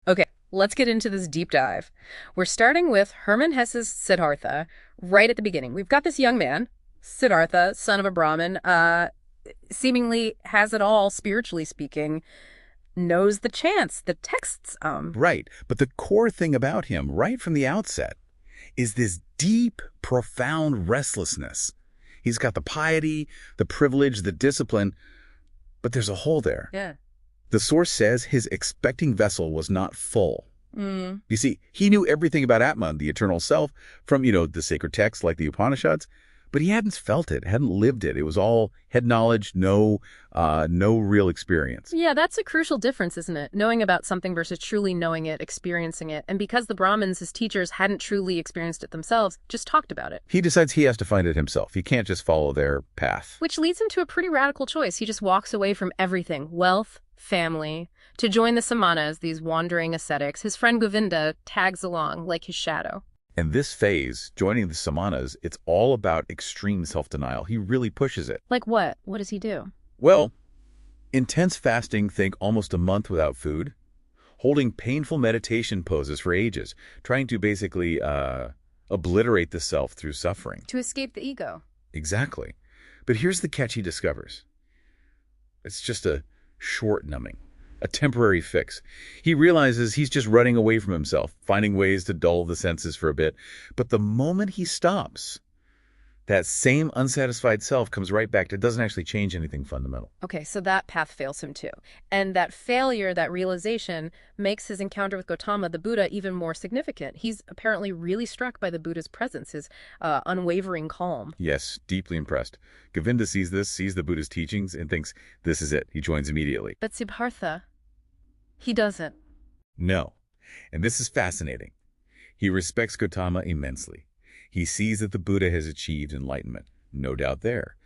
Okay, let's get into this deep dive. We're starting with Hermann Hesse's Siddhartha right at the beginning. We've got this young man, Siddhartha, son of a Brahmin, seemingly has it all, spiritually speaking, knows the chants, the texts. Right. But the core thing about him, right from the outset, is this deep, profound restlessness. He's got the piety, the privilege, the discipline, but there's a hole there. Yeah. The source says his expecting vessel was not full. Mm. You see, he knew everything about Atman, the eternal self, from, the sacred texts like the Upanishads, but he hadn't felt it, hadn't lived it. It was all head knowledge, no real experience. Yeah, that's a crucial difference, isn't it? Knowing about something versus truly knowing it, experiencing it. And because the Brahmins, his teachers, hadn't truly experienced it themselves, just talked about it. He decides he has to find it himself. He can't just follow their path. Which leads him to a pretty radical choice. He just walks away from everything, wealth, family, to join the Samanas, these wandering ascetics. His friend Govinda tags along like his shadow. And this phase, joining the Samanas, it's all about extreme self-denial. He really pushes it. Like what? What does he do? Well, intense fasting, think almost a month without food, holding painful meditation poses for ages, trying to basically obliterate the self through suffering. To escape the ego. Exactly. But here's the catch he discovers. It's just a short numbing, a temporary fix. He realizes he's just running away from himself, finding ways to dull the senses for a bit. But the moment he stops, that same unsatisfied self comes right back. It doesn't actually change anything fundamental. Okay, so that path fails him too. And that failure, that realization, makes his encounter with Gautama, the Buddha, even more significant. He's apparently really struck by the Buddha's presence, his unwavering calm. Yes, deeply impressed. Govinda sees this, sees the Buddha's teachings, and thinks, this is it. He joins immediately. But Siddhartha, he doesn't. No. And this is fascinating. He respects Gautama immensely. He sees that the Buddha has achieved enlightenment, no doubt there.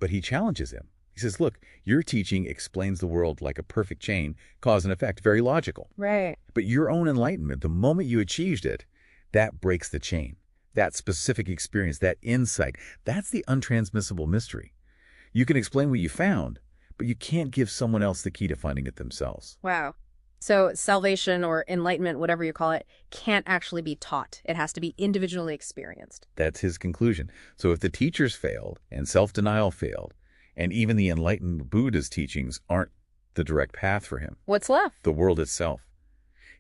But he challenges him. He says, look, your teaching explains the world like a perfect chain, cause and effect, very logical. Right. But your own enlightenment, the moment you achieved it, that breaks the chain. That specific experience, that insight, that's the untransmissible mystery. You can explain what you found, but you can't give someone else the key to finding it themselves. Wow. So salvation or enlightenment, whatever you call it, can't actually be taught. It has to be individually experienced. That's his conclusion. So if the teachers failed, and self-denial failed, and even the enlightened Buddha's teachings aren't the direct path for him, What's left? the world itself,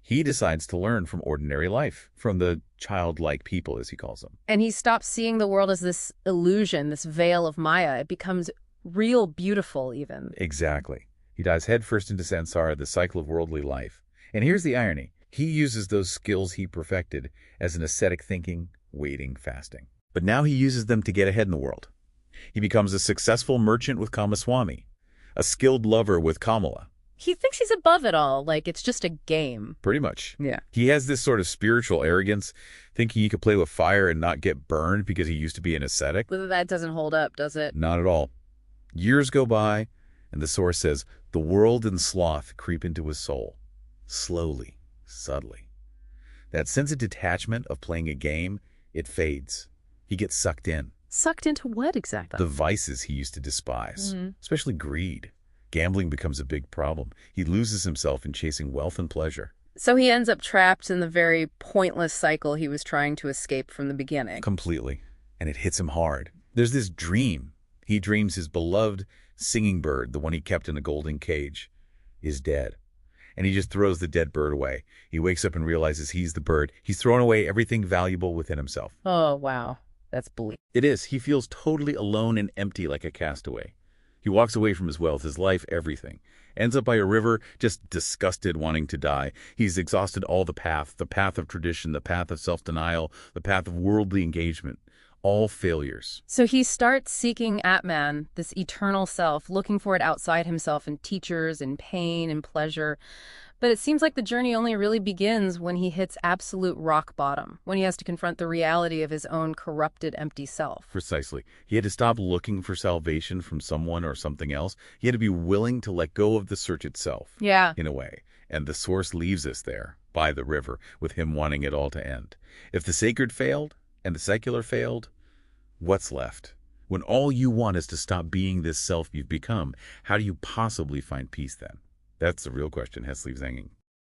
he decides to learn from ordinary life, from the childlike people, as he calls them. And he stops seeing the world as this illusion, this veil of Maya. It becomes real beautiful even. Exactly. He dives headfirst into samsara, the cycle of worldly life. And here's the irony. He uses those skills he perfected as an ascetic thinking, waiting, fasting. But now he uses them to get ahead in the world. He becomes a successful merchant with Kamaswami, a skilled lover with Kamala. He thinks he's above it all, like it's just a game. Pretty much. Yeah. He has this sort of spiritual arrogance, thinking he could play with fire and not get burned because he used to be an ascetic. But that doesn't hold up, does it? Not at all. Years go by, and the source says, the world and sloth creep into his soul, slowly, subtly. That sense of detachment of playing a game, it fades. He gets sucked in. Sucked into what exactly? The vices he used to despise, especially greed. Gambling becomes a big problem. He loses himself in chasing wealth and pleasure. So he ends up trapped in the very pointless cycle he was trying to escape from the beginning. Completely. And it hits him hard. There's this dream. He dreams his beloved singing bird, the one he kept in a golden cage, is dead. And he just throws the dead bird away. He wakes up and realizes he's the bird. He's thrown away everything valuable within himself. Oh, wow. That's bleak. It is. He feels totally alone and empty like a castaway. He walks away from his wealth, his life, everything. Ends up by a river, just disgusted, wanting to die. He's exhausted all the path of tradition, the path of self-denial, the path of worldly engagement. All failures. So he starts seeking Atman, this eternal self, looking for it outside himself in teachers, in pain, in pleasure. But it seems like the journey only really begins when he hits absolute rock bottom, when he has to confront the reality of his own corrupted, empty self. Precisely. He had to stop looking for salvation from someone or something else. He had to be willing to let go of the search itself. Yeah. In a way. And the source leaves us there, by the river, with him wanting it all to end. If the sacred failed, and the secular failed, what's left? When all you want is to stop being this self you've become, how do you possibly find peace then? That's the real question Hesse leaves hanging.